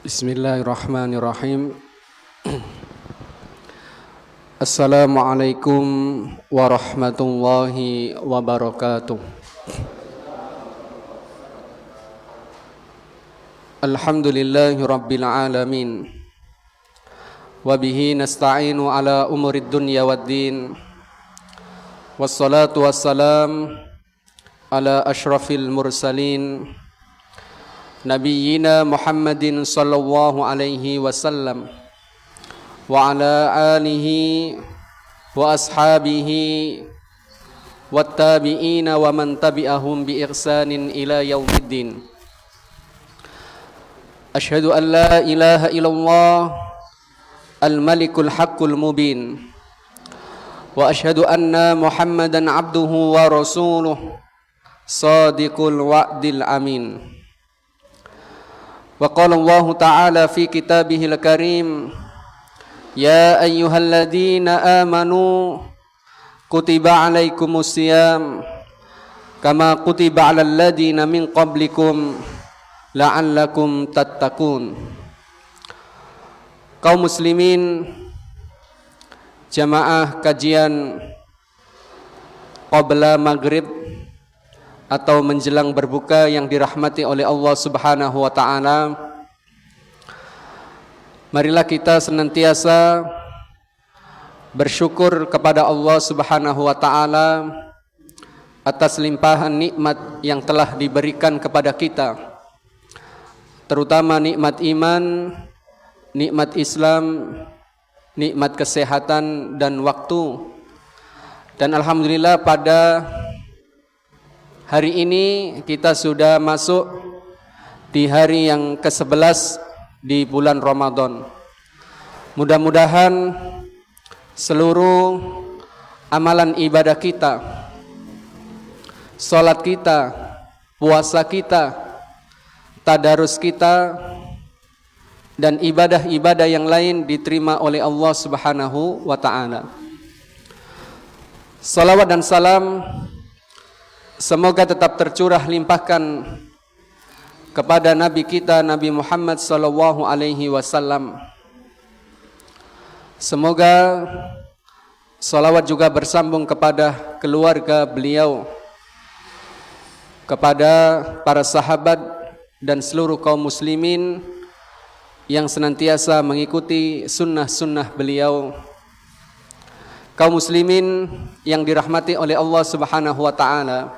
Bismillahirrahmanirrahim. Assalamualaikum warahmatullahi wabarakatuh. Alhamdulillahi rabbil alamin. Wabihi nasta'inu ala umurid dunya waddin. Wassalatu wassalam ala ashrafil mursalin Nabiyyina Muhammadin sallallahu alaihi wasallam wa ala alihi wa ashabihi wattabi'ina wa man tabi'ahum bi ihsanin ila yaumiddin. Asyhadu an la ilaha illallah al-malikul haqqul mubin wa asyhadu anna Muhammadan abduhu wa rasuluh sadiqul wa'dil amin. Wa qala Allah ta'ala fi kitabihil karim ya ayyuhalladzina amanu kutiba alaikumus siyam kama kutiba alal ladzina min qablikum la'allakum tattaqun. Kaum muslimin jamaah kajian qabla maghrib atau menjelang berbuka yang dirahmati oleh Allah Subhanahu wa taala. Marilah kita senantiasa bersyukur kepada Allah Subhanahu wa taala atas limpahan nikmat yang telah diberikan kepada kita, terutama nikmat iman, nikmat Islam, nikmat kesehatan dan waktu. Dan alhamdulillah pada hari ini kita sudah masuk di hari yang ke-11 di bulan Ramadan. Mudah-mudahan seluruh amalan ibadah kita, salat kita, puasa kita, tadarus kita, dan ibadah-ibadah yang lain diterima oleh Allah Subhanahu wa taala. Salawat dan salam semoga tetap tercurah limpahkan kepada Nabi kita Nabi Muhammad sallallahu alaihi wasallam. Semoga salawat juga bersambung kepada keluarga beliau, kepada para sahabat dan seluruh kaum muslimin yang senantiasa mengikuti sunnah-sunnah beliau. Kaum muslimin yang dirahmati oleh Allah Subhanahu wa taala,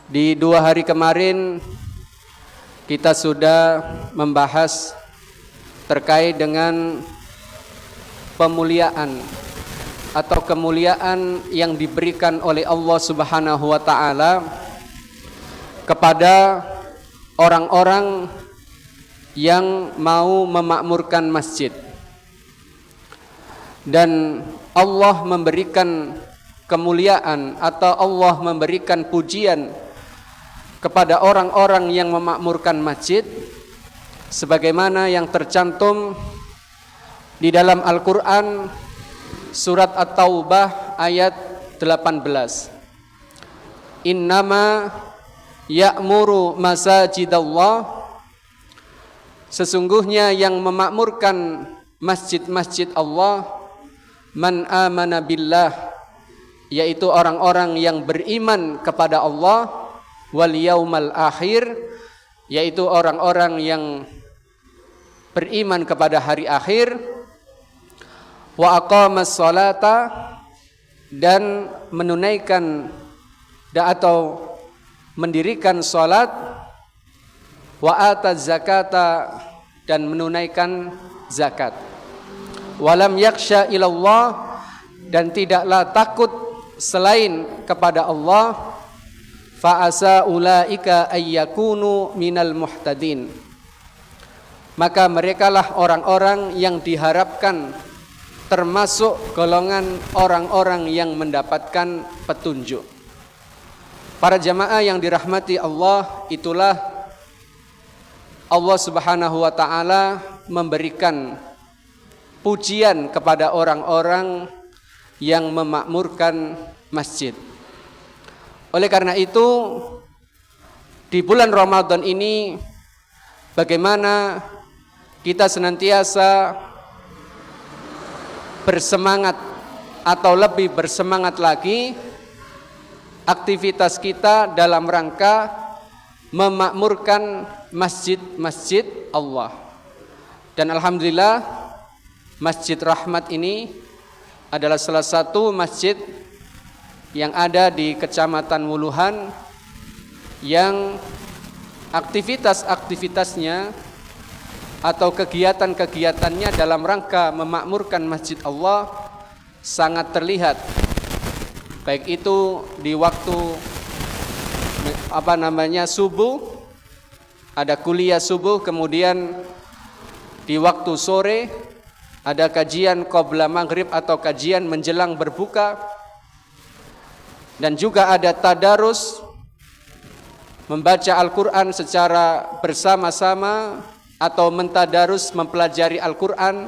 di 2 hari kemarin kita sudah membahas terkait dengan pemuliaan atau kemuliaan yang diberikan oleh Allah Subhanahu wa taala kepada orang-orang yang mau memakmurkan masjid. Dan Allah memberikan kemuliaan atau Allah memberikan pujian kepada orang-orang yang memakmurkan masjid sebagaimana yang tercantum di dalam Al-Qur'an surat At-Taubah ayat 18. Innama ya'muru masajidallah, sesungguhnya yang memakmurkan masjid-masjid Allah man amana billah, yaitu orang-orang yang beriman kepada Allah, wal yaumal akhir, yaitu orang-orang yang beriman kepada hari akhir, wa aqamas salata, dan menunaikan atau mendirikan salat, wa ataz zakata, dan menunaikan zakat. Walam yakhsha ilallah, dan tidaklah takut selain kepada Allah, fa asa ulaika ayyakunu minal muhtadin, maka merekalah orang-orang yang diharapkan termasuk golongan orang-orang yang mendapatkan petunjuk. Para jamaah yang dirahmati Allah, itulah Allah Subhanahu wa taala memberikan pujian kepada orang-orang yang memakmurkan masjid. Oleh karena itu, di bulan Ramadan ini bagaimana kita senantiasa bersemangat atau lebih bersemangat lagi aktivitas kita dalam rangka memakmurkan masjid-masjid Allah. Dan alhamdulillah Masjid Rahmat ini adalah salah satu masjid yang ada di Kecamatan Wuluhan yang aktivitas-aktivitasnya atau kegiatan-kegiatannya dalam rangka memakmurkan masjid Allah sangat terlihat. Baik itu di waktu subuh, ada kuliah subuh, kemudian di waktu sore ada kajian qabla maghrib atau kajian menjelang berbuka, dan juga ada tadarus membaca Al-Quran secara bersama-sama atau mentadarus mempelajari Al-Quran.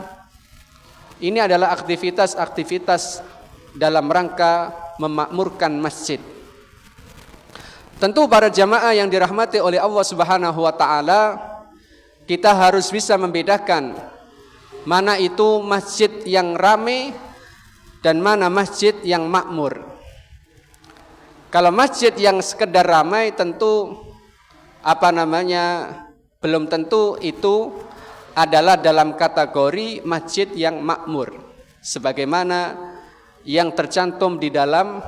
Ini adalah aktivitas-aktivitas dalam rangka memakmurkan masjid. Tentu para jamaah yang dirahmati oleh Allah Subhanahu wa taala, kita harus bisa membedakan mana itu masjid yang ramai dan mana masjid yang makmur. Kalau masjid yang sekedar ramai tentu belum tentu itu adalah dalam kategori masjid yang makmur, sebagaimana yang tercantum di dalam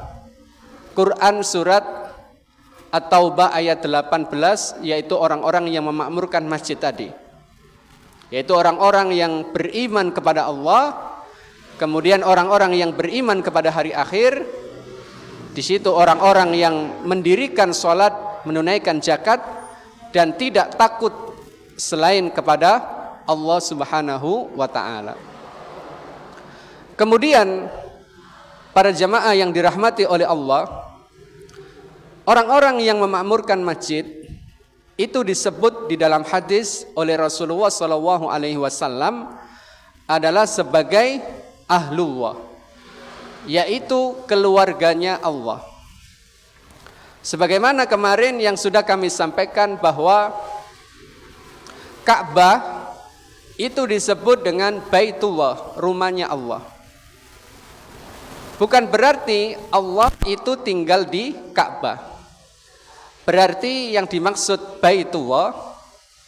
Quran surat At-Taubah ayat 18, yaitu orang-orang yang memakmurkan masjid tadi, yaitu orang-orang yang beriman kepada Allah, kemudian orang-orang yang beriman kepada hari akhir. Di situ orang-orang yang mendirikan sholat, menunaikan zakat, dan tidak takut selain kepada Allah Subhanahu wa ta'ala. Kemudian para jamaah yang dirahmati oleh Allah, orang-orang yang memakmurkan masjid itu disebut di dalam hadis oleh Rasulullah SAW adalah sebagai ahlullah, yaitu keluarganya Allah. Sebagaimana kemarin yang sudah kami sampaikan bahwa Ka'bah itu disebut dengan Baitullah, rumahnya Allah. Bukan berarti Allah itu tinggal di Ka'bah. Berarti yang dimaksud Baitullah,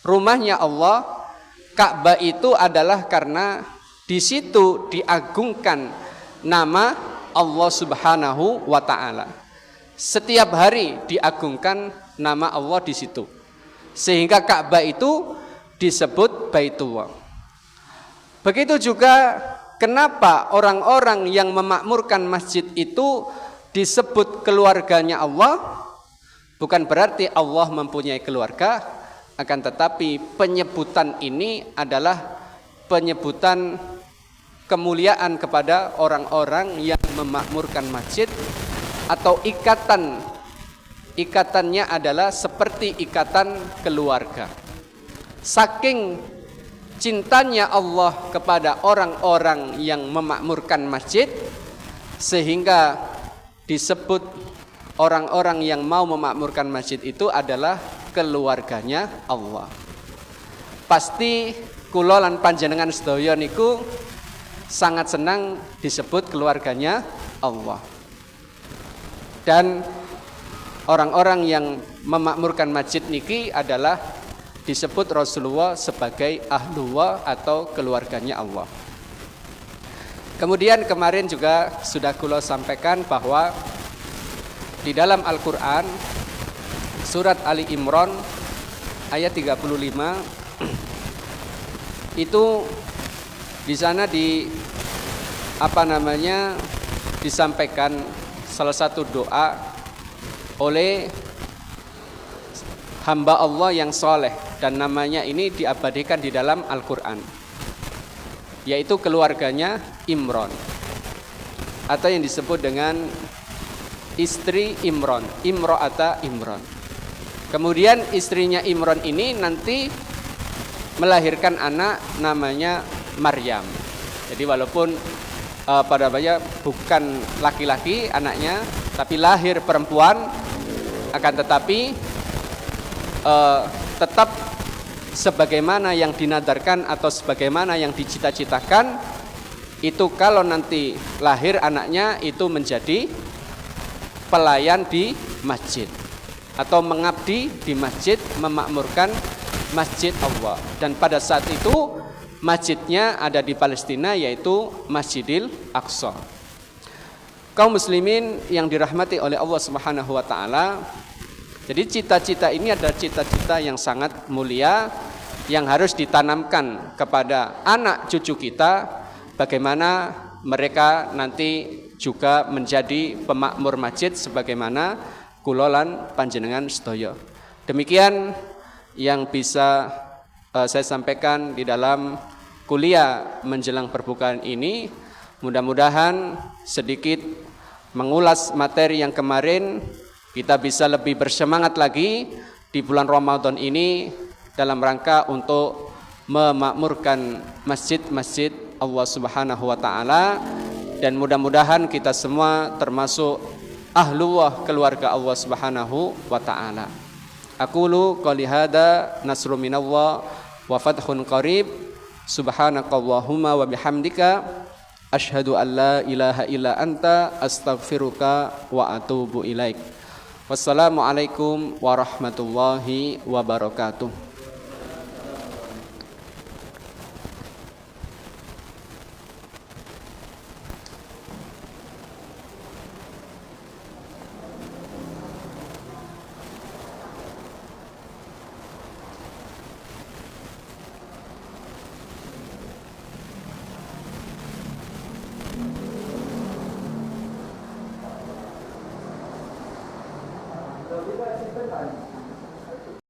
rumahnya Allah, Ka'bah itu adalah karena di situ diagungkan nama Allah Subhanahu wa ta'ala. Setiap hari diagungkan nama Allah di situ, sehingga Ka'bah itu disebut Baitullah. Begitu juga kenapa orang-orang yang memakmurkan masjid itu disebut keluarganya Allah. Bukan berarti Allah mempunyai keluarga, akan tetapi penyebutan ini adalah penyebutan kemuliaan kepada orang-orang yang memakmurkan masjid, atau ikatannya adalah seperti ikatan keluarga. Saking cintanya Allah kepada orang-orang yang memakmurkan masjid, sehingga disebut orang-orang yang mau memakmurkan masjid itu adalah keluarganya Allah. Pasti kula lan panjenengan sedaya niku sangat senang disebut keluarganya Allah. Dan orang-orang yang memakmurkan masjid niki adalah disebut Rasulullah sebagai ahlullah atau keluarganya Allah. Kemudian kemarin juga sudah kula sampaikan bahwa di dalam Al-Quran surat Ali Imran ayat 35 itu di sana disampaikan salah satu doa oleh hamba Allah yang soleh, dan namanya ini diabadikan di dalam Al-Quran, yaitu keluarganya Imran, atau yang disebut dengan istri Imran, Imro'ata Imran. Kemudian istrinya Imran ini nanti melahirkan anak namanya Maryam. Jadi walaupun bukan laki-laki anaknya, tapi lahir perempuan, akan tetapi tetap sebagaimana yang dinadarkan atau sebagaimana yang dicita-citakan, itu kalau nanti lahir anaknya itu menjadi pelayan di masjid atau mengabdi di masjid, memakmurkan masjid Allah. Dan pada saat itu masjidnya ada di Palestina, yaitu Masjidil Aqsa. Kaum muslimin yang dirahmati oleh Allah Subhanahu wa taala, jadi cita-cita ini adalah cita-cita yang sangat mulia yang harus ditanamkan kepada anak cucu kita, bagaimana mereka nanti juga menjadi pemakmur masjid sebagaimana kulolan panjenengan sedaya. Demikian yang bisa saya sampaikan di dalam kuliah menjelang perbukaan ini. Mudah-mudahan sedikit mengulas materi yang kemarin, kita bisa lebih bersemangat lagi di bulan Ramadan ini dalam rangka untuk memakmurkan masjid-masjid Allah Subhanahu wa taala, dan mudah-mudahan kita semua termasuk ahlullah, keluarga Allah Subhanahu wa taala. Aqulu qouli hada nasrun minallah wa fathun qarib. Subhanakallahumma wa bihamdika asyhadu an la ilaha illa anta astaghfiruka wa atubu ilaik. Wassalamualaikum warahmatullahi wabarakatuh.